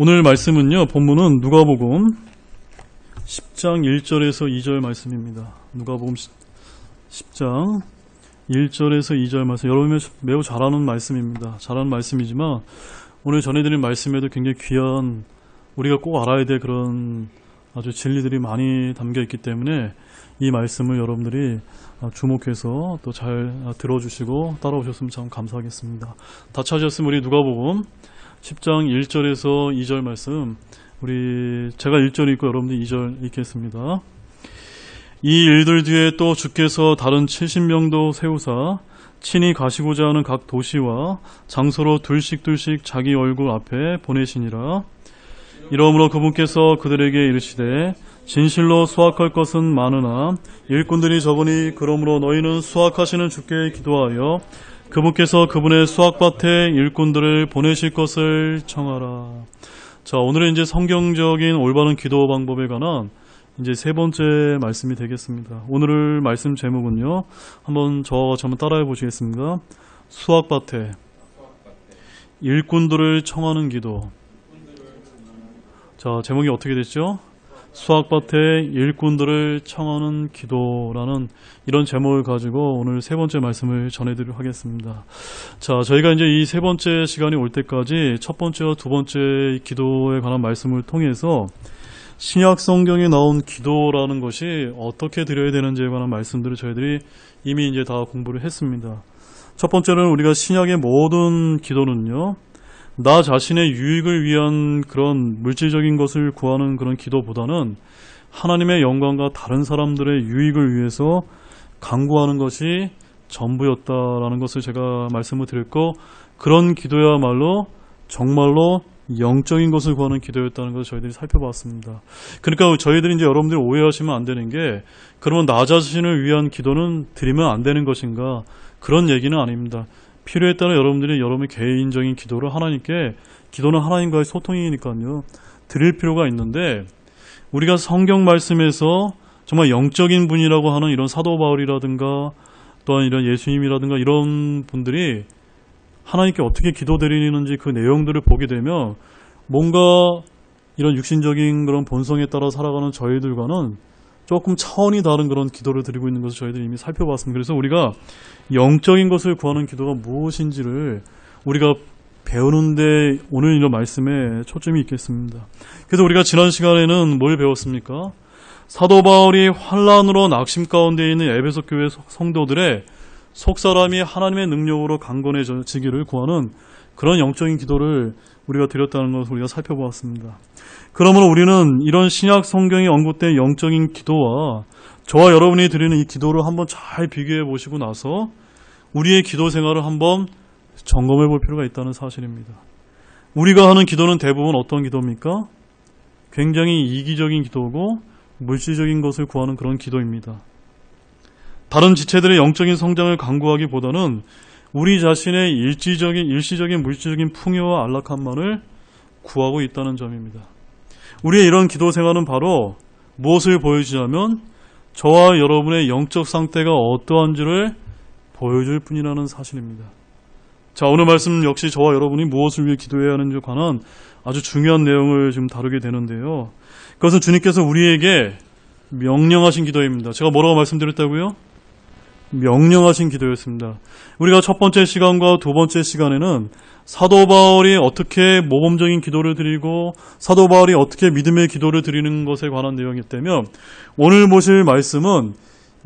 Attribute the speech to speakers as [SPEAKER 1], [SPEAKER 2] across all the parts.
[SPEAKER 1] 오늘 말씀은요, 본문은 누가복음 10장 1절에서 2절 말씀입니다. 누가복음 10장 1절에서 2절 말씀, 여러분이 매우 잘 아는 말씀입니다. 잘 아는 말씀이지만 오늘 전해드린 말씀에도 굉장히 귀한, 우리가 꼭 알아야 될 그런 아주 진리들이 많이 담겨 있기 때문에 이 말씀을 여러분들이 주목해서 또 잘 들어주시고 따라오셨으면 참 감사하겠습니다. 다 찾으셨으면 우리 누가복음 10장 1절에서 2절 말씀, 제가 1절 읽고 여러분들이 2절 읽겠습니다. 이 일들 뒤에 또 주께서 다른 70명도 세우사 친히 가시고자 하는 각 도시와 장소로 둘씩 자기 얼굴 앞에 보내시니라. 이러므로 그분께서 그들에게 이르시되 진실로 수확할 것은 많으나 일꾼들이 적으니 그러므로 너희는 수확하시는 주께 기도하여 그분께서 그분의 수확밭에 일꾼들을 보내실 것을 청하라. 자, 오늘은 이제 성경적인 올바른 기도 방법에 관한 이제 세 번째 말씀이 되겠습니다. 오늘 말씀 제목은요, 한번 저와 같이 한번 따라해 보시겠습니다. 수확밭에 일꾼들을 청하는 기도. 자, 제목이 어떻게 됐죠? 수확밭에 일꾼들을 청하는 기도라는 이런 제목을 가지고 오늘 세 번째 말씀을 전해드리도록 하겠습니다. 자, 저희가 이제 이 세 번째 시간이 올 때까지 첫 번째와 두 번째 기도에 관한 말씀을 통해서 신약 성경에 나온 기도라는 것이 어떻게 드려야 되는지에 관한 말씀들을 저희들이 이미 이제 다 공부를 했습니다. 첫 번째는 우리가 신약의 모든 기도는요, 나 자신의 유익을 위한 그런 물질적인 것을 구하는 그런 기도보다는 하나님의 영광과 다른 사람들의 유익을 위해서 간구하는 것이 전부였다라는 것을 제가 말씀을 드렸고, 그런 기도야말로 정말로 영적인 것을 구하는 기도였다는 것을 저희들이 살펴봤습니다. 그러니까 저희들이 이제 여러분들이 오해하시면 안 되는 게, 그러면 나 자신을 위한 기도는 드리면 안 되는 것인가, 그런 얘기는 아닙니다. 필요에 따라 여러분들이 여러분의 개인적인 기도를 하나님께, 기도는 하나님과의 소통이니까요, 드릴 필요가 있는데, 우리가 성경 말씀에서 정말 영적인 분이라고 하는 이런 사도 바울이라든가 또한 이런 예수님이라든가 이런 분들이 하나님께 어떻게 기도드리는지 그 내용들을 보게 되면 뭔가 이런 육신적인 그런 본성에 따라 살아가는 저희들과는 조금 차원이 다른 그런 기도를 드리고 있는 것을 저희들이 이미 살펴봤습니다. 그래서 우리가 영적인 것을 구하는 기도가 무엇인지를 우리가 배우는데 오늘 이런 말씀에 초점이 있겠습니다. 그래서 우리가 지난 시간에는 뭘 배웠습니까? 사도 바울이 환난으로 낙심 가운데 있는 에베소 교회 성도들의 속사람이 하나님의 능력으로 강건해지기를 구하는 그런 영적인 기도를 우리가 드렸다는 것을 우리가 살펴보았습니다. 그러므로 우리는 이런 신약 성경에 언급된 영적인 기도와 저와 여러분이 드리는 이 기도를 한번 잘 비교해 보시고 나서 우리의 기도 생활을 한번 점검해 볼 필요가 있다는 사실입니다. 우리가 하는 기도는 대부분 어떤 기도입니까? 굉장히 이기적인 기도고 물질적인 것을 구하는 그런 기도입니다. 다른 지체들의 영적인 성장을 강구하기보다는 우리 자신의 일시적인 물질적인 풍요와 안락함만을 구하고 있다는 점입니다. 우리의 이런 기도 생활은 바로 무엇을 보여주냐면 저와 여러분의 영적 상태가 어떠한지를 보여줄 뿐이라는 사실입니다. 자, 오늘 말씀 역시 저와 여러분이 무엇을 위해 기도해야 하는지에 관한 아주 중요한 내용을 지금 다루게 되는데요. 그것은 주님께서 우리에게 명령하신 기도입니다. 제가 뭐라고 말씀드렸다고요? 명령하신 기도였습니다. 우리가 첫 번째 시간과 두 번째 시간에는 사도 바울이 어떻게 모범적인 기도를 드리고 사도 바울이 어떻게 믿음의 기도를 드리는 것에 관한 내용이었다면, 오늘 보실 말씀은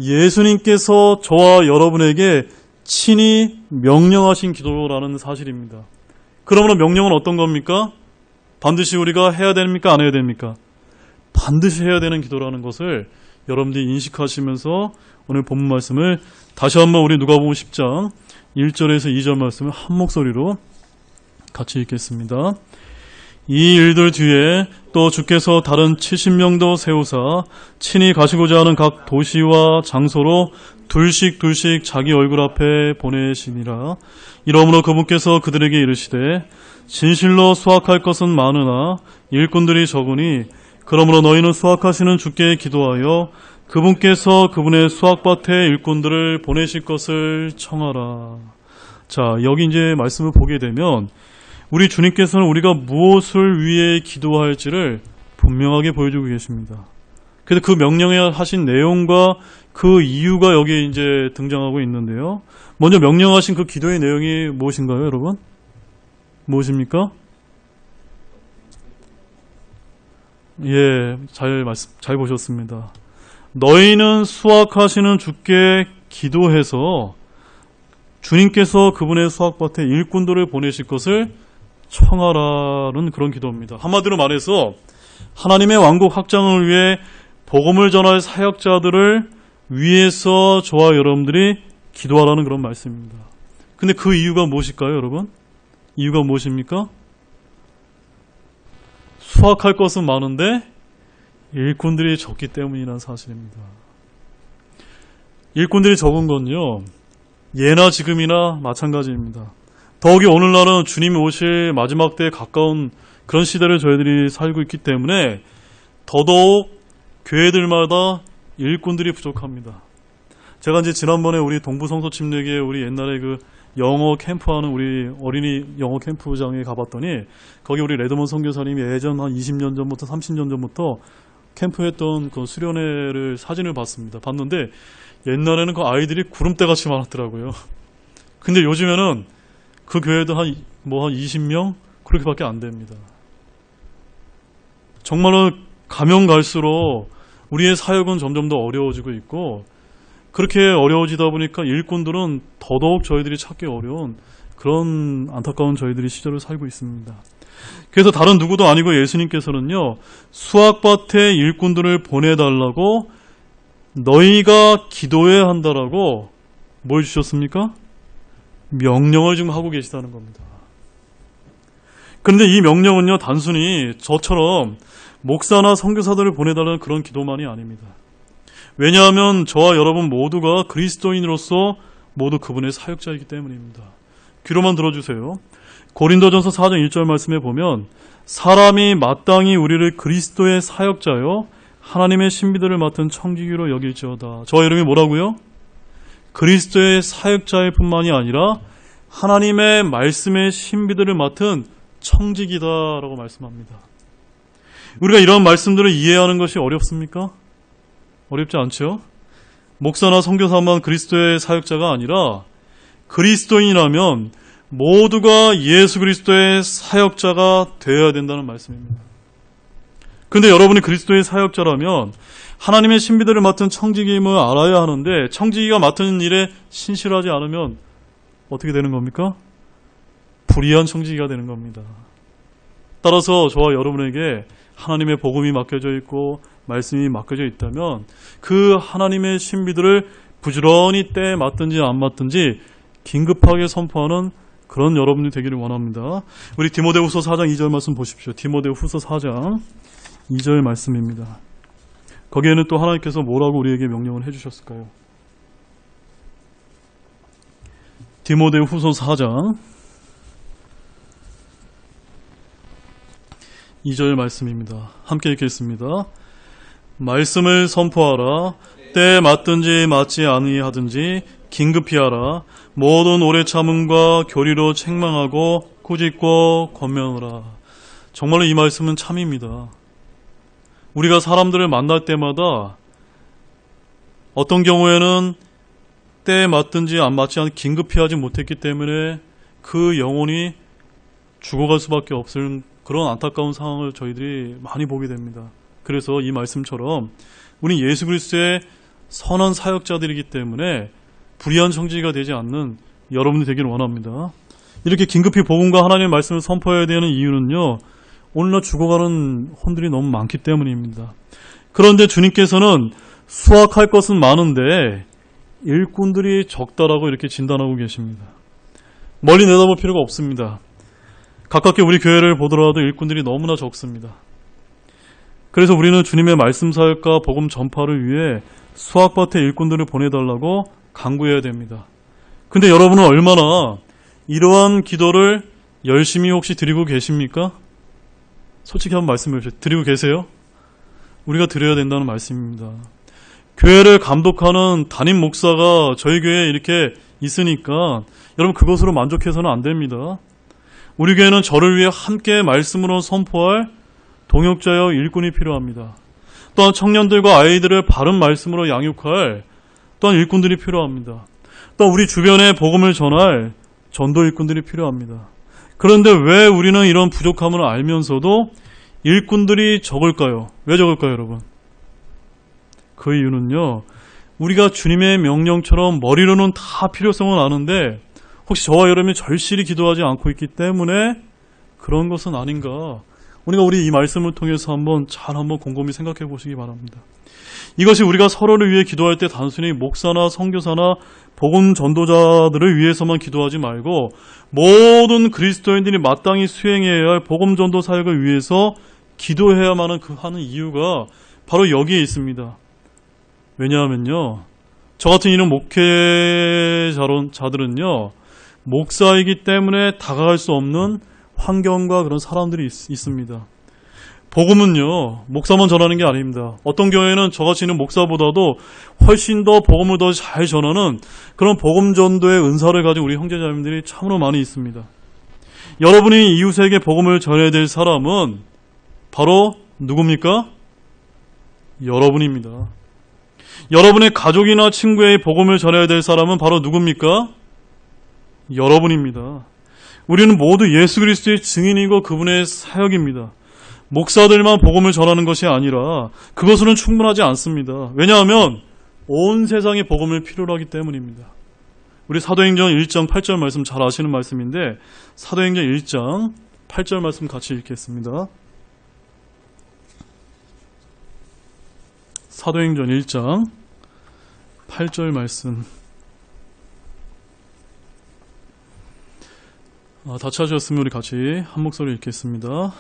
[SPEAKER 1] 예수님께서 저와 여러분에게 친히 명령하신 기도라는 사실입니다. 그러므로 명령은 어떤 겁니까? 반드시 우리가 해야 됩니까? 안 해야 됩니까? 반드시 해야 되는 기도라는 것을 여러분들이 인식하시면서 오늘 본문 말씀을 다시 한번 우리 누가복음 10장 1절에서 2절 말씀을 한 목소리로 같이 읽겠습니다. 이 일들 뒤에 또 주께서 다른 70명도 세우사 친히 가시고자 하는 각 도시와 장소로 둘씩 자기 얼굴 앞에 보내시니라. 이러므로 그분께서 그들에게 이르시되 진실로 수확할 것은 많으나 일꾼들이 적으니 그러므로 너희는 수확하시는 주께 기도하여 그분께서 그분의 수확밭에 일꾼들을 보내실 것을 청하라. 자, 여기 이제 말씀을 보게 되면 우리 주님께서는 우리가 무엇을 위해 기도할지를 분명하게 보여주고 계십니다. 그래서 그 명령에 하신 내용과 그 이유가 여기에 이제 등장하고 있는데요. 먼저 명령하신 그 기도의 내용이 무엇인가요, 여러분? 무엇입니까? 예, 잘 보셨습니다. 너희는 수확하시는 주께 기도해서 주님께서 그분의 수확밭에 일꾼들을 보내실 것을 청하라는 그런 기도입니다. 한마디로 말해서 하나님의 왕국 확장을 위해 복음을 전할 사역자들을 위해서 저와 여러분들이 기도하라는 그런 말씀입니다. 근데 그 이유가 무엇일까요, 여러분? 이유가 무엇입니까? 수확할 것은 많은데 일꾼들이 적기 때문이라는 사실입니다. 일꾼들이 적은 건요, 예나 지금이나 마찬가지입니다. 더욱이 오늘날은 주님이 오실 마지막 때에 가까운 그런 시대를 저희들이 살고 있기 때문에 더더욱 교회들마다 일꾼들이 부족합니다. 제가 이제 지난번에 우리 동부 성소 침례교회 우리 옛날에 그 영어 캠프하는 우리 어린이 영어 캠프장에 가봤더니 거기 우리 레드먼 선교사님이 예전 한 20년 전부터 30년 전부터 캠프했던 그 수련회를 사진을 봤습니다. 봤는데 옛날에는 그 아이들이 구름대같이 많았더라고요. 근데 요즘에는 그 교회도 한 20명? 그렇게밖에 안 됩니다. 정말로 가면 갈수록 우리의 사역은 점점 더 어려워지고 있고, 그렇게 어려워지다 보니까 일꾼들은 더더욱 저희들이 찾기 어려운 그런 안타까운 저희들이 시절을 살고 있습니다. 그래서 다른 누구도 아니고 예수님께서는요, 수확밭에 일꾼들을 보내달라고 너희가 기도해야 한다라고 뭘 주셨습니까? 명령을 지금 하고 계시다는 겁니다. 그런데 이 명령은요, 단순히 저처럼 목사나 선교사들을 보내달라는 그런 기도만이 아닙니다. 왜냐하면 저와 여러분 모두가 그리스도인으로서 모두 그분의 사역자이기 때문입니다. 귀로만 들어주세요. 고린도전서 4장 1절 말씀에 보면 사람이 마땅히 우리를 그리스도의 사역자요 하나님의 신비들을 맡은 청지기로 여길지어다. 저와 여러분이 뭐라고요? 그리스도의 사역자일 뿐만이 아니라 하나님의 말씀의 신비들을 맡은 청지기다라고 말씀합니다. 우리가 이런 말씀들을 이해하는 것이 어렵습니까? 어렵지 않죠? 목사나 선교사만 그리스도의 사역자가 아니라 그리스도인이라면 모두가 예수 그리스도의 사역자가 되어야 된다는 말씀입니다. 그런데 여러분이 그리스도의 사역자라면 하나님의 신비들을 맡은 청지기임을 알아야 하는데 청지기가 맡은 일에 신실하지 않으면 어떻게 되는 겁니까? 불의한 청지기가 되는 겁니다. 따라서 저와 여러분에게 하나님의 복음이 맡겨져 있고 말씀이 맡겨져 있다면 그 하나님의 신비들을 부지런히 때에 맞든지 안 맞든지 긴급하게 선포하는 그런 여러분이 되기를 원합니다. 우리 디모데후서 4장 2절 말씀 보십시오. 디모데후서 4장 2절 말씀입니다. 거기에는 또 하나님께서 뭐라고 우리에게 명령을 해주셨을까요? 디모데후서 4장 2절 말씀입니다. 함께 읽겠습니다. 말씀을 선포하라. 때에 맞든지 맞지 아니하든지 긴급히 하라. 모든 오래 참음과 교리로 책망하고 꾸짖고 권면하라. 정말로 이 말씀은 참입니다. 우리가 사람들을 만날 때마다 어떤 경우에는 때에 맞든지 안 맞지 않게 긴급히 하지 못했기 때문에 그 영혼이 죽어갈 수밖에 없을 그런 안타까운 상황을 저희들이 많이 보게 됩니다. 그래서 이 말씀처럼 우리 예수 그리스도의 선한 사역자들이기 때문에 불의한 청지기가 되지 않는 여러분이 되기를 원합니다. 이렇게 긴급히 복음과 하나님의 말씀을 선포해야 되는 이유는요, 오늘날 죽어가는 혼들이 너무 많기 때문입니다. 그런데 주님께서는 수확할 것은 많은데 일꾼들이 적다라고 이렇게 진단하고 계십니다. 멀리 내다볼 필요가 없습니다. 가깝게 우리 교회를 보더라도 일꾼들이 너무나 적습니다. 그래서 우리는 주님의 말씀 사역과 복음 전파를 위해 수확밭에 일꾼들을 보내달라고 간구해야 됩니다. 근데 여러분은 얼마나 이러한 기도를 열심히 혹시 드리고 계십니까? 솔직히 한번 말씀해 주세요. 드리고 계세요? 우리가 드려야 된다는 말씀입니다. 교회를 감독하는 담임 목사가 저희 교회에 이렇게 있으니까 여러분 그것으로 만족해서는 안 됩니다. 우리 교회는 저를 위해 함께 말씀으로 선포할 동역자여 일꾼이 필요합니다. 또한 청년들과 아이들을 바른 말씀으로 양육할 또한 일꾼들이 필요합니다. 또 우리 주변에 복음을 전할 전도 일꾼들이 필요합니다. 그런데 왜 우리는 이런 부족함을 알면서도 일꾼들이 적을까요? 왜 적을까요, 여러분? 그 이유는요, 우리가 주님의 명령처럼 머리로는 다 필요성은 아는데 혹시 저와 여러분이 절실히 기도하지 않고 있기 때문에 그런 것은 아닌가? 우리가 이 말씀을 통해서 한번 곰곰이 생각해 보시기 바랍니다. 이것이 우리가 서로를 위해 기도할 때 단순히 목사나 선교사나 복음 전도자들을 위해서만 기도하지 말고 모든 그리스도인들이 마땅히 수행해야 할 복음 전도 사역을 위해서 기도해야만 하는 이유가 바로 여기에 있습니다. 왜냐하면요, 저 같은 이런 목회자들은요, 목사이기 때문에 다가갈 수 없는 환경과 그런 사람들이 있습니다. 복음은요, 목사만 전하는 게 아닙니다. 어떤 경우에는 저같이 있는 목사보다도 훨씬 더 복음을 더 잘 전하는 그런 복음 전도의 은사를 가진 우리 형제자매들이 참으로 많이 있습니다. 여러분이 이웃에게 복음을 전해야 될 사람은 바로 누굽니까? 여러분입니다. 여러분의 가족이나 친구의 복음을 전해야 될 사람은 바로 누굽니까? 여러분입니다. 우리는 모두 예수 그리스도의 증인이고 그분의 사역입니다. 목사들만 복음을 전하는 것이 아니라 그것으로는 충분하지 않습니다. 왜냐하면 온 세상에 복음을 필요로 하기 때문입니다. 우리 사도행전 1장 8절 말씀 잘 아시는 말씀인데 사도행전 1장 8절 말씀 같이 읽겠습니다. 사도행전 1장 8절 말씀 다 찾으셨으면 우리 같이 한 목소리 읽겠습니다.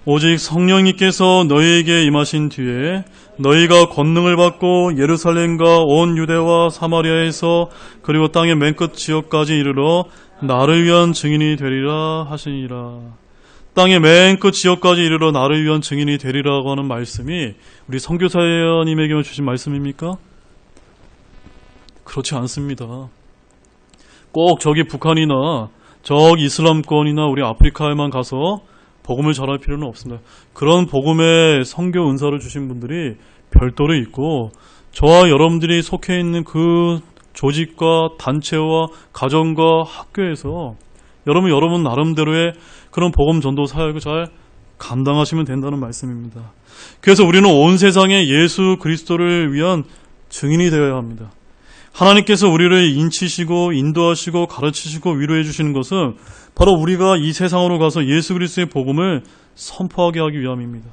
[SPEAKER 1] 오직 성령님께서 너희에게 임하신 뒤에 너희가 권능을 받고 예루살렘과 온 유대와 사마리아에서 그리고 땅의 맨 끝 지역까지 이르러 나를 위한 증인이 되리라 하시니라. 땅의 맨 끝 지역까지 이르러 나를 위한 증인이 되리라고 하는 말씀이 우리 선교사님에게만 주신 말씀입니까? 그렇지 않습니다. 꼭 저기 북한이나 저기 이슬람권이나 우리 아프리카에만 가서 복음을 전할 필요는 없습니다. 그런 복음의 선교 은사를 주신 분들이 별도로 있고 저와 여러분들이 속해 있는 그 조직과 단체와 가정과 학교에서 여러분 나름대로의 그런 복음 전도 사역을 잘 감당하시면 된다는 말씀입니다. 그래서 우리는 온 세상에 예수 그리스도를 위한 증인이 되어야 합니다. 하나님께서 우리를 인치시고 인도하시고 가르치시고 위로해 주시는 것은 바로 우리가 이 세상으로 가서 예수 그리스도의 복음을 선포하게 하기 위함입니다.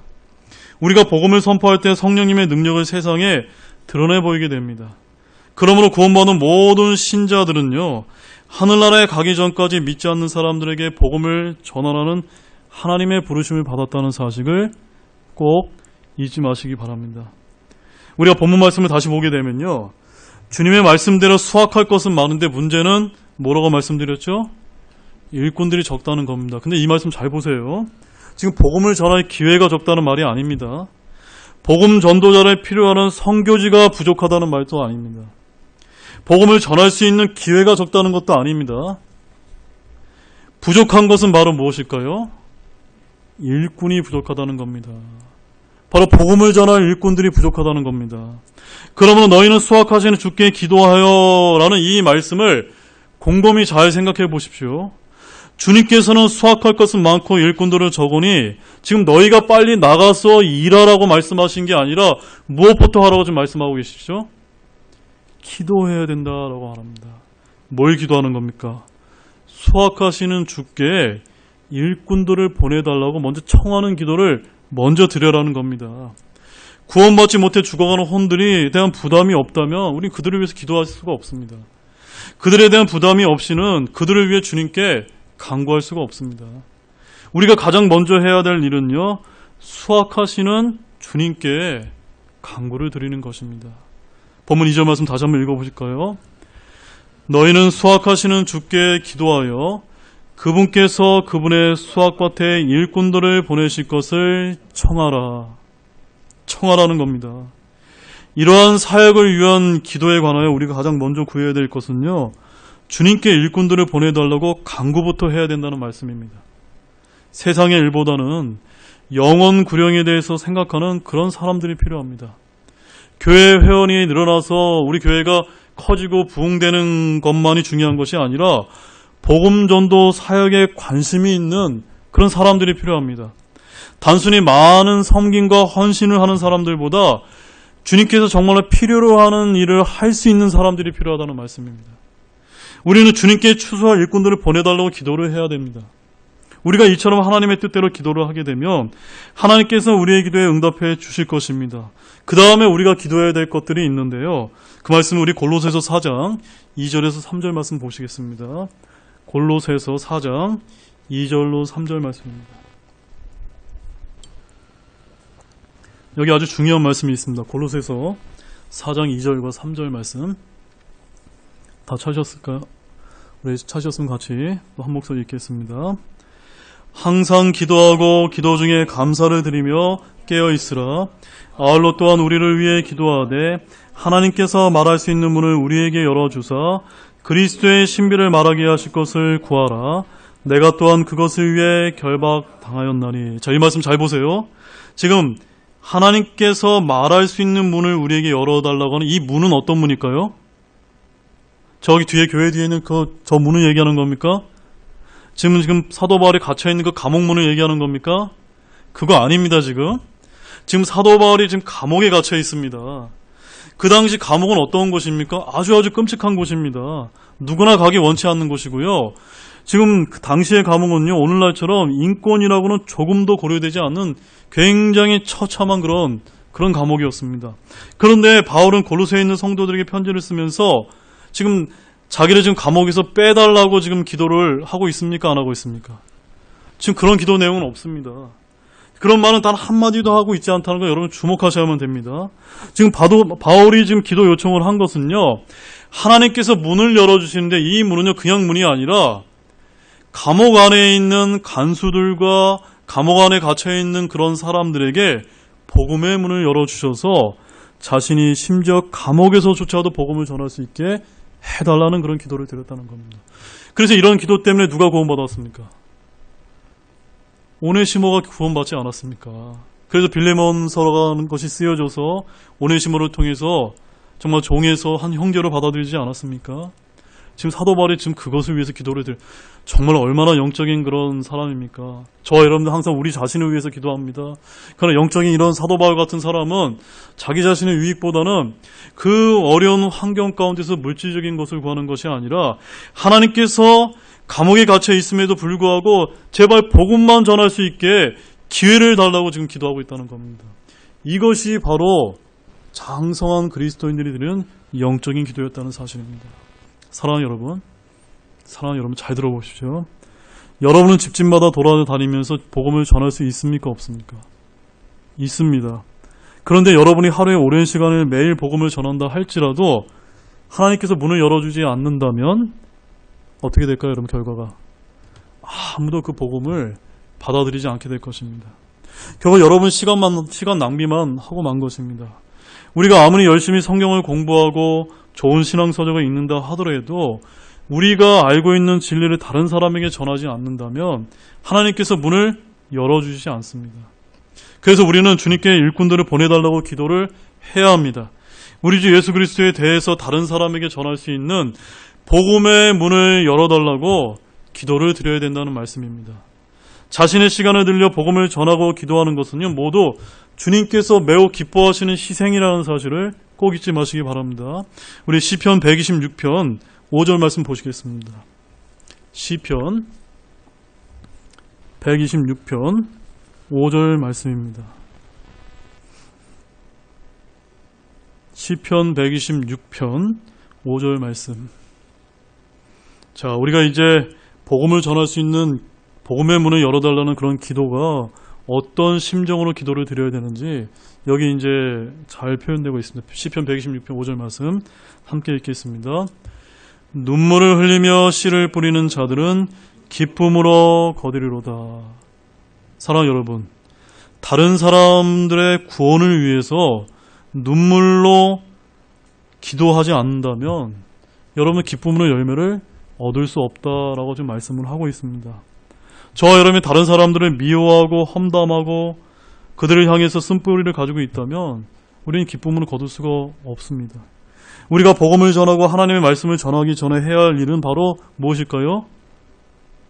[SPEAKER 1] 우리가 복음을 선포할 때 성령님의 능력을 세상에 드러내 보이게 됩니다. 그러므로 구원받은 모든 신자들은요, 하늘나라에 가기 전까지 믿지 않는 사람들에게 복음을 전하라는 하나님의 부르심을 받았다는 사실을 꼭 잊지 마시기 바랍니다. 우리가 본문 말씀을 다시 보게 되면요, 주님의 말씀대로 수확할 것은 많은데 문제는 뭐라고 말씀드렸죠? 일꾼들이 적다는 겁니다. 근데 이 말씀 잘 보세요. 지금 복음을 전할 기회가 적다는 말이 아닙니다. 복음 전도자를 필요하는 선교지가 부족하다는 말도 아닙니다. 복음을 전할 수 있는 기회가 적다는 것도 아닙니다. 부족한 것은 바로 무엇일까요? 일꾼이 부족하다는 겁니다. 바로 복음을 전할 일꾼들이 부족하다는 겁니다. 그러므로 너희는 수확하시는 주께 기도하여 라는 이 말씀을 곰곰이 잘 생각해 보십시오. 주님께서는 수확할 것은 많고 일꾼들은 적으니 지금 너희가 빨리 나가서 일하라고 말씀하신 게 아니라 무엇부터 하라고 지금 말씀하고 계시죠? 기도해야 된다라고 말합니다. 뭘 기도하는 겁니까? 수확하시는 주께 일꾼들을 보내달라고 먼저 청하는 기도를 먼저 드려라는 겁니다. 구원받지 못해 죽어가는 혼들이 대한 부담이 없다면 우리 그들을 위해서 기도할 수가 없습니다. 그들에 대한 부담이 없이는 그들을 위해 주님께 간구할 수가 없습니다. 우리가 가장 먼저 해야 될 일은요, 수확하시는 주님께 간구를 드리는 것입니다. 본문 2절 말씀 다시 한번 읽어보실까요? 너희는 수확하시는 주께 기도하여 그분께서 그분의 수확밭에 일꾼들을 보내실 것을 청하라는 겁니다. 이러한 사역을 위한 기도에 관하여 우리가 가장 먼저 구해야 될 것은요, 주님께 일꾼들을 보내달라고 간구부터 해야 된다는 말씀입니다. 세상의 일보다는 영원 구령에 대해서 생각하는 그런 사람들이 필요합니다. 교회 회원이 늘어나서 우리 교회가 커지고 부흥되는 것만이 중요한 것이 아니라 복음 전도 사역에 관심이 있는 그런 사람들이 필요합니다. 단순히 많은 섬김과 헌신을 하는 사람들보다 주님께서 정말로 필요로 하는 일을 할 수 있는 사람들이 필요하다는 말씀입니다. 우리는 주님께 추수할 일꾼들을 보내달라고 기도를 해야 됩니다. 우리가 이처럼 하나님의 뜻대로 기도를 하게 되면 하나님께서 우리의 기도에 응답해 주실 것입니다. 그 다음에 우리가 기도해야 될 것들이 있는데요. 그 말씀은 우리 골로새서 4장 2절에서 3절 말씀 보시겠습니다. 골로새서 4장 2절로 3절 말씀입니다. 여기 아주 중요한 말씀이 있습니다. 골로새서 4장 2절과 3절 말씀. 다 찾으셨을까요? 우리 찾으셨으면 같이 한 목소리 읽겠습니다. 항상 기도하고 기도 중에 감사를 드리며 깨어 있으라. 아울러 또한 우리를 위해 기도하되 하나님께서 말할 수 있는 문을 우리에게 열어주사 그리스도의 신비를 말하게 하실 것을 구하라. 내가 또한 그것을 위해 결박당하였나니. 자, 이 말씀 잘 보세요. 지금 하나님께서 말할 수 있는 문을 우리에게 열어달라고 하는 이 문은 어떤 문일까요? 저기 뒤에 교회 뒤에 있는 저 문을 얘기하는 겁니까? 지금 사도 바울이 갇혀있는 그 감옥 문을 얘기하는 겁니까? 그거 아닙니다. 지금 사도 바울이 지금 감옥에 갇혀 있습니다. 그 당시 감옥은 어떤 곳입니까? 아주 끔찍한 곳입니다. 누구나 가기 원치 않는 곳이고요. 지금 그 당시의 감옥은요, 오늘날처럼 인권이라고는 조금도 고려되지 않는 굉장히 처참한 그런 감옥이었습니다. 그런데 바울은 골로새에 있는 성도들에게 편지를 쓰면서 지금 자기를 지금 감옥에서 빼달라고 지금 기도를 하고 있습니까? 안 하고 있습니까? 지금 그런 기도 내용은 없습니다. 그런 말은 단 한마디도 하고 있지 않다는 거 여러분 주목하셔야만 됩니다. 지금 바울이 지금 기도 요청을 한 것은요, 하나님께서 문을 열어주시는데 이 문은요, 그냥 문이 아니라 감옥 안에 있는 간수들과 감옥 안에 갇혀있는 그런 사람들에게 복음의 문을 열어주셔서 자신이 심지어 감옥에서조차도 복음을 전할 수 있게 해달라는 그런 기도를 드렸다는 겁니다. 그래서 이런 기도 때문에 누가 구원받았습니까? 오네시모가 구원받지 않았습니까? 그래서 빌레몬서라는 것이 쓰여져서 오네시모를 통해서 정말 종에서 한 형제로 받아들이지 않았습니까? 지금 사도 바울이 지금 그것을 위해서 기도를 정말 얼마나 영적인 그런 사람입니까? 저와 여러분들 항상 우리 자신을 위해서 기도합니다. 그러나 영적인 이런 사도 바울 같은 사람은 자기 자신의 유익보다는 그 어려운 환경 가운데서 물질적인 것을 구하는 것이 아니라 하나님께서 감옥에 갇혀 있음에도 불구하고 제발 복음만 전할 수 있게 기회를 달라고 지금 기도하고 있다는 겁니다. 이것이 바로 장성한 그리스도인들이 드리는 영적인 기도였다는 사실입니다. 사랑하는 여러분 잘 들어보십시오. 여러분은 집집마다 돌아다니면서 복음을 전할 수 있습니까? 없습니까? 있습니다. 그런데 여러분이 하루에 오랜 시간을 매일 복음을 전한다 할지라도 하나님께서 문을 열어주지 않는다면 어떻게 될까요? 여러분, 결과가 아무도 그 복음을 받아들이지 않게 될 것입니다. 결국 여러분 시간 낭비만 하고 만 것입니다. 우리가 아무리 열심히 성경을 공부하고 좋은 신앙서적을 읽는다 하더라도 우리가 알고 있는 진리를 다른 사람에게 전하지 않는다면 하나님께서 문을 열어주시지 않습니다. 그래서 우리는 주님께 일꾼들을 보내달라고 기도를 해야 합니다. 우리 주 예수 그리스도에 대해서 다른 사람에게 전할 수 있는 복음의 문을 열어달라고 기도를 드려야 된다는 말씀입니다. 자신의 시간을 들여 복음을 전하고 기도하는 것은요, 모두 주님께서 매우 기뻐하시는 희생이라는 사실을 꼭 잊지 마시기 바랍니다. 우리 시편 126편 5절 말씀 보시겠습니다. 시편 126편 5절 말씀입니다. 시편 126편 5절 말씀. 자, 우리가 이제 복음을 전할 수 있는 복음의 문을 열어달라는 그런 기도가 어떤 심정으로 기도를 드려야 되는지 여기 이제 잘 표현되고 있습니다. 시편 126편 5절 말씀 함께 읽겠습니다. 눈물을 흘리며 씨를 뿌리는 자들은 기쁨으로 거두리로다. 사랑하는 여러분, 다른 사람들의 구원을 위해서 눈물로 기도하지 않는다면 여러분 기쁨으로 열매를 얻을 수 없다라고 지금 말씀을 하고 있습니다. 저와 여러분이 다른 사람들을 미워하고 험담하고 그들을 향해서 쓴뿌리를 가지고 있다면 우리는 기쁨을 거둘 수가 없습니다. 우리가 복음을 전하고 하나님의 말씀을 전하기 전에 해야 할 일은 바로 무엇일까요?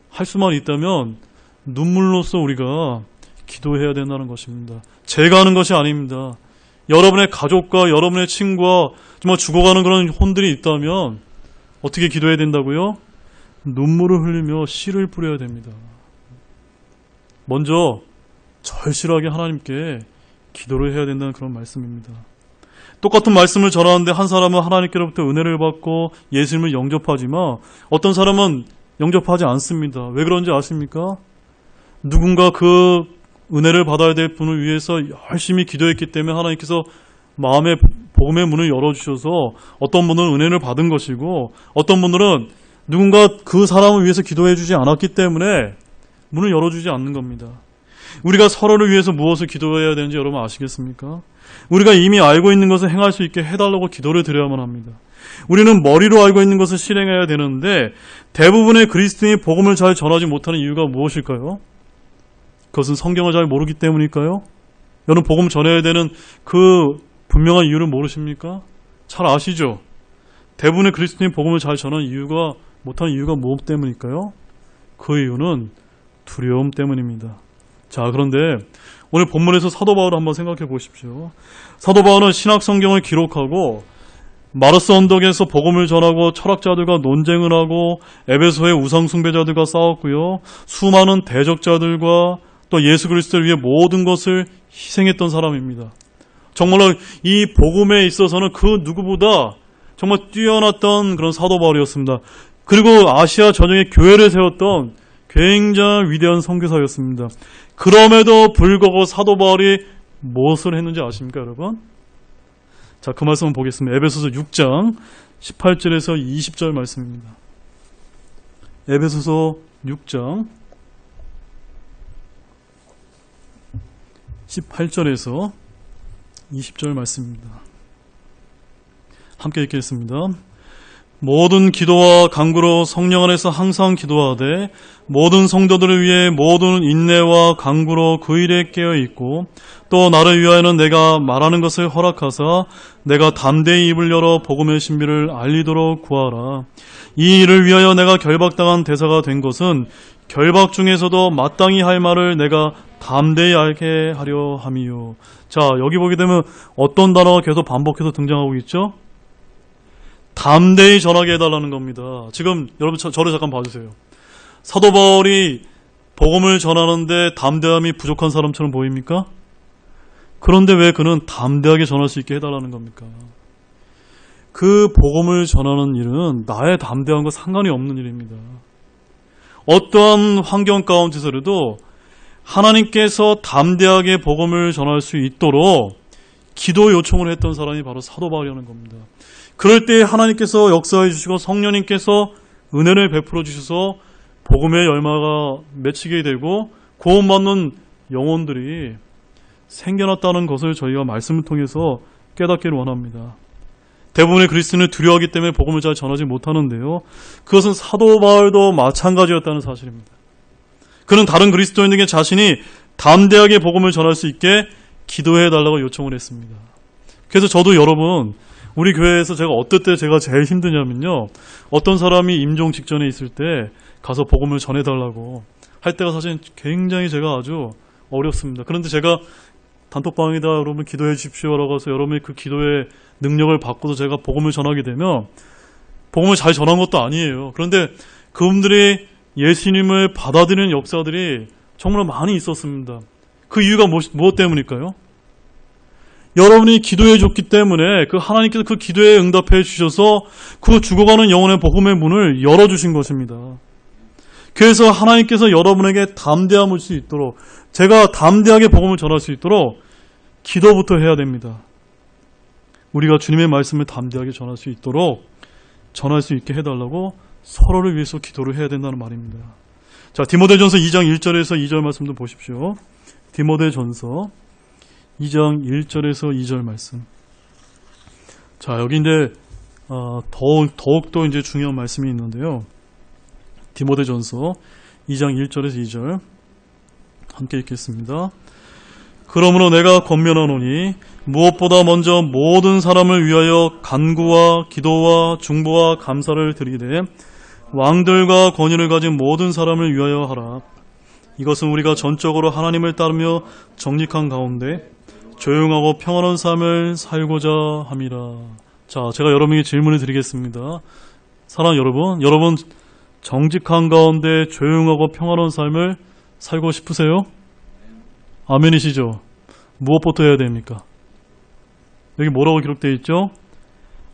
[SPEAKER 1] 할 수만 있다면 눈물로써 우리가 기도해야 된다는 것입니다. 제가 하는 것이 아닙니다. 여러분의 가족과 여러분의 친구와 정말 죽어가는 그런 혼들이 있다면 어떻게 기도해야 된다고요? 눈물을 흘리며 씨를 뿌려야 됩니다. 먼저 절실하게 하나님께 기도를 해야 된다는 그런 말씀입니다. 똑같은 말씀을 전하는데 한 사람은 하나님께로부터 은혜를 받고 예수님을 영접하지만 어떤 사람은 영접하지 않습니다. 왜 그런지 아십니까? 누군가 그 은혜를 받아야 될 분을 위해서 열심히 기도했기 때문에 하나님께서 마음의 복음의 문을 열어주셔서 어떤 분은 은혜를 받은 것이고 어떤 분들은 누군가 그 사람을 위해서 기도해 주지 않았기 때문에 문을 열어주지 않는 겁니다. 우리가 서로를 위해서 무엇을 기도해야 되는지 여러분 아시겠습니까? 우리가 이미 알고 있는 것을 행할 수 있게 해달라고 기도를 드려야만 합니다. 우리는 머리로 알고 있는 것을 실행해야 되는데 대부분의 그리스도인이 복음을 잘 전하지 못하는 이유가 무엇일까요? 그것은 성경을 잘 모르기 때문일까요? 여러분 복음 전해야 되는 그 분명한 이유를 모르십니까? 잘 아시죠? 대부분의 그리스도인이 복음을 잘 전하는 이유가 못하는 이유가 무엇 때문일까요? 그 이유는 두려움 때문입니다. 자, 그런데 오늘 본문에서 사도 바울을 한번 생각해 보십시오. 사도 바울은 신약 성경을 기록하고 마르스 언덕에서 복음을 전하고 철학자들과 논쟁을 하고 에베소의 우상 숭배자들과 싸웠고요. 수많은 대적자들과 또 예수 그리스도를 위해 모든 것을 희생했던 사람입니다. 정말로 이 복음에 있어서는 그 누구보다 정말 뛰어났던 그런 사도 바울이었습니다. 그리고 아시아 전역에 교회를 세웠던 굉장히 위대한 선교사였습니다. 그럼에도 불구하고 사도 바울이 무엇을 했는지 아십니까, 여러분? 자, 그 말씀을 보겠습니다. 에베소서 6장 18절에서 20절 말씀입니다. 에베소서 6장 18절에서 20절 말씀입니다. 함께 읽겠습니다. 모든 기도와 간구로 성령 안에서 항상 기도하되 모든 성도들을 위해 모든 인내와 간구로 그 일에 깨어 있고 또 나를 위하여는 내가 말하는 것을 허락하사 내가 담대히 입을 열어 복음의 신비를 알리도록 구하라. 이 일을 위하여 내가 결박당한 대사가 된 것은 결박 중에서도 마땅히 할 말을 내가 담대히 알게 하려 함이요. 자, 여기 보게 되면 어떤 단어가 계속 반복해서 등장하고 있죠? 담대히 전하게 해달라는 겁니다. 지금 여러분 저를 잠깐 봐주세요. 사도 바울이 복음을 전하는데 담대함이 부족한 사람처럼 보입니까? 그런데 왜 그는 담대하게 전할 수 있게 해달라는 겁니까? 그 복음을 전하는 일은 나의 담대함과 상관이 없는 일입니다. 어떠한 환경 가운데서라도 하나님께서 담대하게 복음을 전할 수 있도록 기도 요청을 했던 사람이 바로 사도 바울이라는 겁니다. 그럴 때 하나님께서 역사해 주시고 성령님께서 은혜를 베풀어 주셔서 복음의 열마가 맺히게 되고 구원받는 영혼들이 생겨났다는 것을 저희가 말씀을 통해서 깨닫기를 원합니다. 대부분의 그리스도인은 두려워하기 때문에 복음을 잘 전하지 못하는데요. 그것은 사도 바울도 마찬가지였다는 사실입니다. 그는 다른 그리스도인에게 자신이 담대하게 복음을 전할 수 있게 기도해 달라고 요청을 했습니다. 그래서 저도 여러분 우리 교회에서 제가 어떨 때 제가 제일 힘드냐면요. 어떤 사람이 임종 직전에 있을 때 가서 복음을 전해달라고 할 때가 사실 굉장히 제가 아주 어렵습니다. 그런데 제가 단톡방에다 여러분 기도해 주십시오라고 해서 여러분이 그 기도의 능력을 받고도 제가 복음을 전하게 되면 복음을 잘 전한 것도 아니에요. 그런데 그분들이 예수님을 받아들이는 역사들이 정말 많이 있었습니다. 그 이유가 무엇 때문일까요? 여러분이 기도해 줬기 때문에 그 하나님께서 그 기도에 응답해 주셔서 그 죽어가는 영혼의 복음의 문을 열어주신 것입니다. 그래서 하나님께서 여러분에게 담대함을 줄 수 있도록 제가 담대하게 복음을 전할 수 있도록 기도부터 해야 됩니다. 우리가 주님의 말씀을 담대하게 전할 수 있도록 전할 수 있게 해달라고 서로를 위해서 기도를 해야 된다는 말입니다. 자, 디모데전서 2장 1절에서 2절 말씀도 보십시오. 디모데전서 2장 1절에서 2절 말씀. 자, 여기 이제 더욱더 이제 중요한 말씀이 있는데요. 디모데전서 2장 1절에서 2절 함께 읽겠습니다. 그러므로 내가 권면하노니 무엇보다 먼저 모든 사람을 위하여 간구와 기도와 중보와 감사를 드리되 왕들과 권위를 가진 모든 사람을 위하여 하라. 이것은 우리가 전적으로 하나님을 따르며 정직한 가운데 조용하고 평안한 삶을 살고자 함이라. 자, 제가 여러분에게 질문을 드리겠습니다. 사랑하는 여러분 정직한 가운데 조용하고 평안한 삶을 살고 싶으세요? 아멘이시죠? 무엇부터 해야 됩니까? 여기 뭐라고 기록되어 있죠?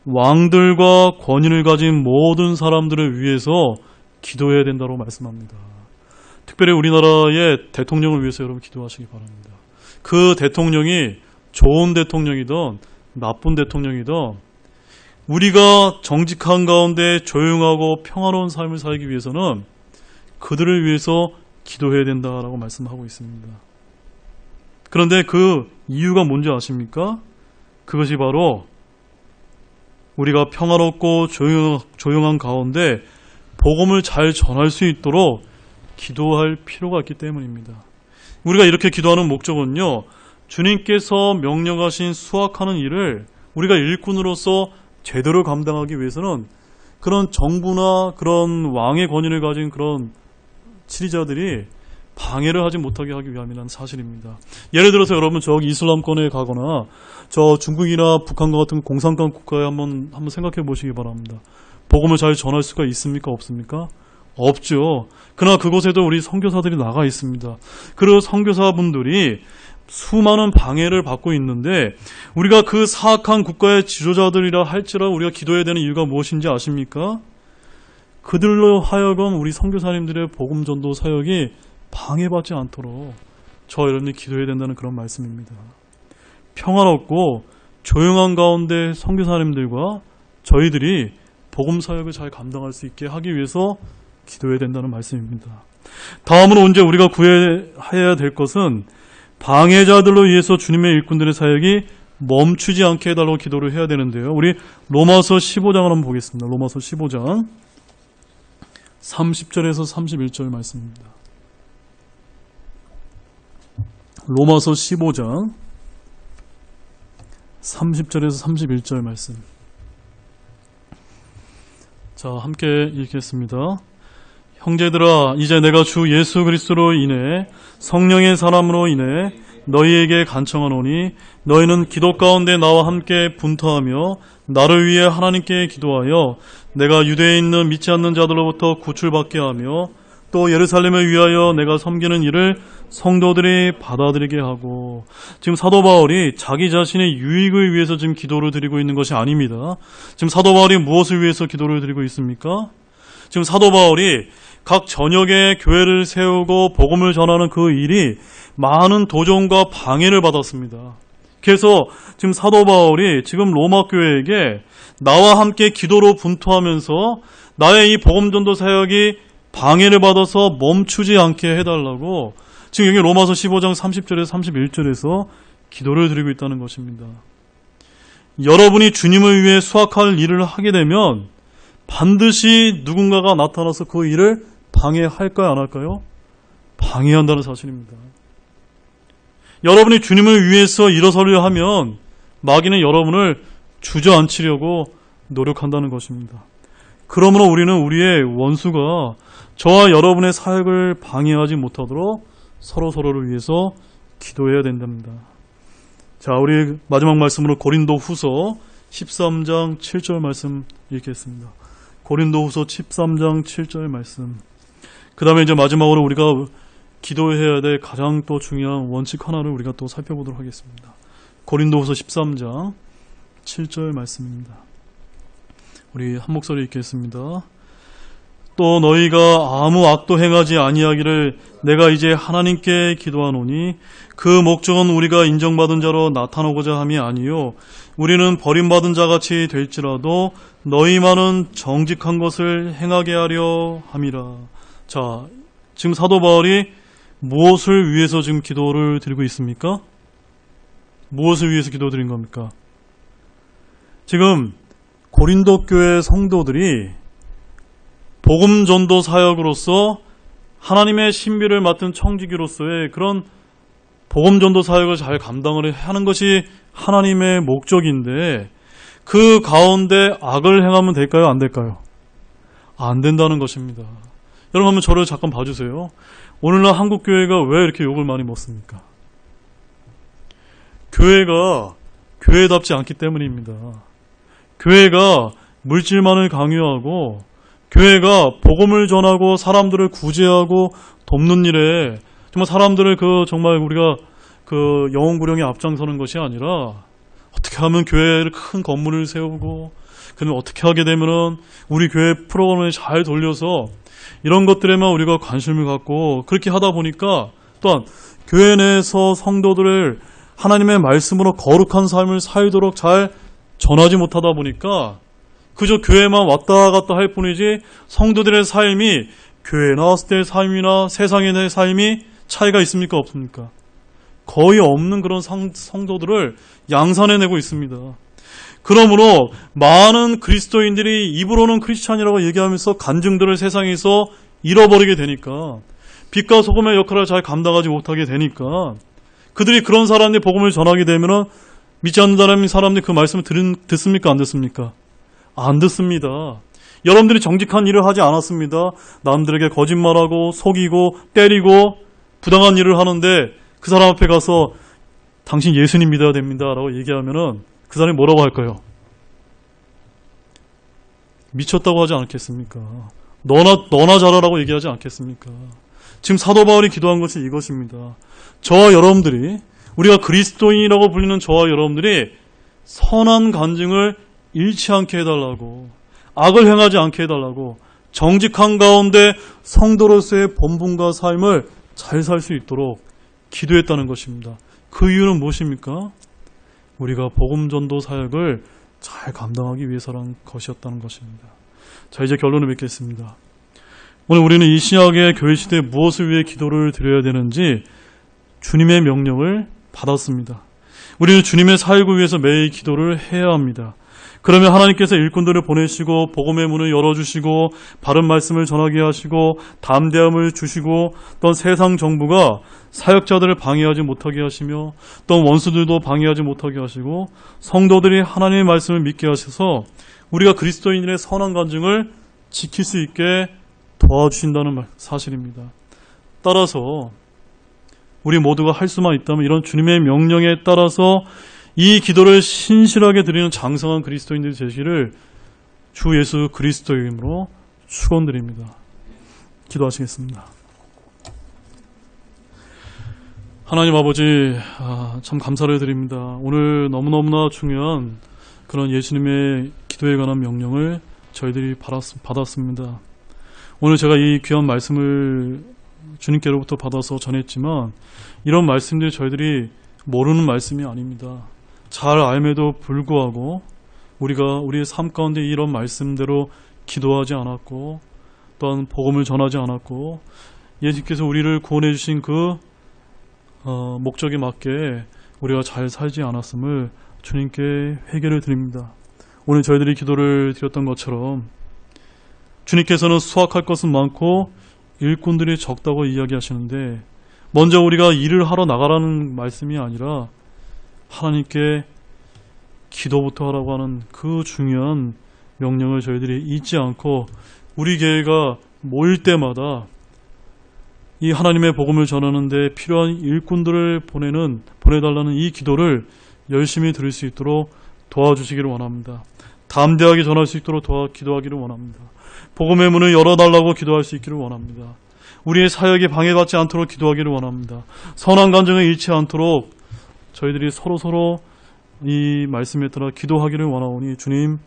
[SPEAKER 1] 왕들과 권위를 가진 모든 사람들을 위해서 기도해야 된다고 말씀합니다. 특별히 우리나라의 대통령을 위해서 여러분 기도하시기 바랍니다. 그 대통령이 좋은 대통령이든 나쁜 대통령이든 우리가 정직한 가운데 조용하고 평화로운 삶을 살기 위해서는 그들을 위해서 기도해야 된다라고 말씀하고 있습니다. 그런데 그 이유가 뭔지 아십니까? 그것이 바로 우리가 평화롭고 조용한 가운데 복음을 잘 전할 수 있도록 기도할 필요가 있기 때문입니다. 우리가 이렇게 기도하는 목적은요, 주님께서 명령하신 수확하는 일을 우리가 일꾼으로서 제대로 감당하기 위해서는 그런 정부나 그런 왕의 권위를 가진 그런 치리자들이 방해를 하지 못하게 하기 위함이라는 사실입니다. 예를 들어서 여러분 저기 이슬람권에 가거나 저 중국이나 북한과 같은 공산당 국가에 한번 생각해 보시기 바랍니다. 복음을 잘 전할 수가 있습니까? 없습니까? 없죠. 그러나 그곳에도 우리 선교사들이 나가 있습니다. 그리고 선교사분들이 수많은 방해를 받고 있는데 우리가 그 사악한 국가의 지도자들이라 할지라도 우리가 기도해야 되는 이유가 무엇인지 아십니까? 그들로 하여금 우리 선교사님들의 복음 전도 사역이 방해받지 않도록 저 여러분이 기도해야 된다는 그런 말씀입니다. 평화롭고 조용한 가운데 선교사님들과 저희들이 복음 사역을 잘 감당할 수 있게 하기 위해서 기도해야 된다는 말씀입니다. 다음으로 이제 우리가 구해야 될 것은 방해자들로 의해서 주님의 일꾼들의 사역이 멈추지 않게 해달라고 기도를 해야 되는데요. 우리 로마서 15장을 한번 보겠습니다. 로마서 15장 30절에서 31절 말씀입니다. 로마서 15장 30절에서 31절 말씀. 자, 함께 읽겠습니다. 형제들아, 이제 내가 주 예수 그리스도로 인해 성령의 사람으로 인해 너희에게 간청하노니 너희는 기도 가운데 나와 함께 분투하며 나를 위해 하나님께 기도하여 내가 유대에 있는 믿지 않는 자들로부터 구출받게 하며 또 예루살렘을 위하여 내가 섬기는 일을 성도들이 받아들이게 하고, 지금 사도 바울이 자기 자신의 유익을 위해서 지금 기도를 드리고 있는 것이 아닙니다. 지금 사도 바울이 무엇을 위해서 기도를 드리고 있습니까? 지금 사도 바울이 각 전역에 교회를 세우고 복음을 전하는 그 일이 많은 도전과 방해를 받았습니다. 그래서 지금 사도 바울이 지금 로마 교회에게 나와 함께 기도로 분투하면서 나의 이 복음 전도 사역이 방해를 받아서 멈추지 않게 해달라고 지금 여기 로마서 15장 30절에서 31절에서 기도를 드리고 있다는 것입니다. 여러분이 주님을 위해 수확할 일을 하게 되면 반드시 누군가가 나타나서 그 일을 방해할까요? 안 할까요? 방해한다는 사실입니다. 여러분이 주님을 위해서 일어서려 하면 마귀는 여러분을 주저앉히려고 노력한다는 것입니다. 그러므로 우리는 우리의 원수가 저와 여러분의 사역을 방해하지 못하도록 서로를 위해서 기도해야 된답니다. 자, 우리 마지막 말씀으로 고린도 후서 13장 7절 말씀 읽겠습니다. 고린도 후서 13장 7절 말씀. 그 다음에 이제 마지막으로 우리가 기도해야 될 가장 또 중요한 원칙 하나를 우리가 또 살펴보도록 하겠습니다. 고린도 후서 13장 7절 말씀입니다. 우리 한 목소리 읽겠습니다. 또 너희가 아무 악도 행하지 아니하기를 내가 이제 하나님께 기도하노니 그 목적은 우리가 인정받은 자로 나타나고자 함이 아니요 우리는 버림받은 자같이 될지라도 너희만은 정직한 것을 행하게 하려 함이라. 자, 지금 사도 바울이 무엇을 위해서 지금 기도를 드리고 있습니까? 무엇을 위해서 기도 드린 겁니까? 지금 고린도 교회 성도들이 복음 전도 사역으로서 하나님의 신비를 맡은 청지기로서의 그런 복음 전도 사역을 잘 감당을 하는 것이 하나님의 목적인데 그 가운데 악을 행하면 될까요? 안 될까요? 안 된다는 것입니다. 여러분 한번 저를 잠깐 봐주세요. 오늘날 한국 교회가 왜 이렇게 욕을 많이 먹습니까? 교회가 교회답지 않기 때문입니다. 교회가 물질만을 강요하고 교회가 복음을 전하고 사람들을 구제하고 돕는 일에 정말 사람들을 정말 우리가 영혼 구령에 앞장서는 것이 아니라 어떻게 하면 교회를 큰 건물을 세우고 그러면 어떻게 하게 되면은 우리 교회 프로그램을 잘 돌려서 이런 것들에만 우리가 관심을 갖고 그렇게 하다 보니까 또한 교회 내에서 성도들을 하나님의 말씀으로 거룩한 삶을 살도록 잘 전하지 못하다 보니까 그저 교회만 왔다 갔다 할 뿐이지 성도들의 삶이 교회에 나왔을 때의 삶이나 세상의 삶이 차이가 있습니까? 없습니까? 거의 없는 그런 성도들을 양산해내고 있습니다. 그러므로 많은 그리스도인들이 입으로는 크리스찬이라고 얘기하면서 간증들을 세상에서 잃어버리게 되니까 빛과 소금의 역할을 잘 감당하지 못하게 되니까 그들이 그런 사람들이 복음을 전하게 되면 믿지 않는 사람들이 그 말씀을 듣습니까? 안 듣습니까? 안 듣습니다. 여러분들이 정직한 일을 하지 않았습니다. 남들에게 거짓말하고 속이고 때리고 부당한 일을 하는데 그 사람 앞에 가서 당신 예수님 믿어야 됩니다 라고 얘기하면은 그 사람이 뭐라고 할까요? 미쳤다고 하지 않겠습니까? 너나 잘하라고 얘기하지 않겠습니까? 지금 사도 바울이 기도한 것이 이것입니다. 저와 여러분들이 우리가 그리스도인이라고 불리는 저와 여러분들이 선한 간증을 잃지 않게 해달라고 악을 행하지 않게 해달라고 정직한 가운데 성도로서의 본분과 삶을 잘 살 수 있도록 기도했다는 것입니다. 그 이유는 무엇입니까? 우리가 복음 전도 사역을 잘 감당하기 위해서라는 것이었다는 것입니다. 자, 이제 결론을 맺겠습니다. 오늘 우리는 이 신약의 교회 시대에 무엇을 위해 기도를 드려야 되는지 주님의 명령을 받았습니다. 우리는 주님의 사역을 위해서 매일 기도를 해야 합니다. 그러면 하나님께서 일꾼들을 보내시고 복음의 문을 열어주시고 바른 말씀을 전하게 하시고 담대함을 주시고 또 세상 정부가 사역자들을 방해하지 못하게 하시며 또 원수들도 방해하지 못하게 하시고 성도들이 하나님의 말씀을 믿게 하셔서 우리가 그리스도인들의 선한 간증을 지킬 수 있게 도와주신다는 사실입니다. 따라서 우리 모두가 할 수만 있다면 이런 주님의 명령에 따라서 이 기도를 신실하게 드리는 장성한 그리스도인들이 되시기를 주 예수 그리스도의 이름으로 축원드립니다. 기도하시겠습니다. 하나님 아버지, 참 감사를 드립니다. 오늘 너무너무나 중요한 그런 예수님의 기도에 관한 명령을 저희들이 받았습니다. 오늘 제가 이 귀한 말씀을 주님께로부터 받아서 전했지만 이런 말씀들이 저희들이 모르는 말씀이 아닙니다. 잘 알매도 불구하고 우리가 우리의 삶 가운데 이런 말씀대로 기도하지 않았고 또한 복음을 전하지 않았고 예수께서 우리를 구원해 주신 그 목적에 맞게 우리가 잘 살지 않았음을 주님께 회개를 드립니다. 오늘 저희들이 기도를 드렸던 것처럼 주님께서는 수확할 것은 많고 일꾼들이 적다고 이야기하시는데 먼저 우리가 일을 하러 나가라는 말씀이 아니라 하나님께 기도부터 하라고 하는 그 중요한 명령을 저희들이 잊지 않고 우리 교회가 모일 때마다 이 하나님의 복음을 전하는데 필요한 일꾼들을 보내달라는 이 기도를 열심히 드릴 수 있도록 도와주시기를 원합니다. 담대하게 전할 수 있도록 기도하기를 원합니다. 복음의 문을 열어달라고 기도할 수 있기를 원합니다. 우리의 사역이 방해받지 않도록 기도하기를 원합니다. 선한 간증을 잃지 않도록 저희들이 서로 이 말씀에 따라 기도하기를 원하오니 주님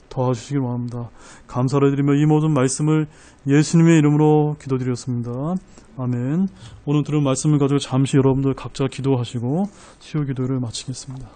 [SPEAKER 1] 도와주시길 원합니다. 감사를 드리며 이 모든 말씀을 예수님의 이름으로 기도드렸습니다. 아멘. 오늘 들은 말씀을 가지고 잠시 여러분들 각자 기도하시고 치유 기도를 마치겠습니다.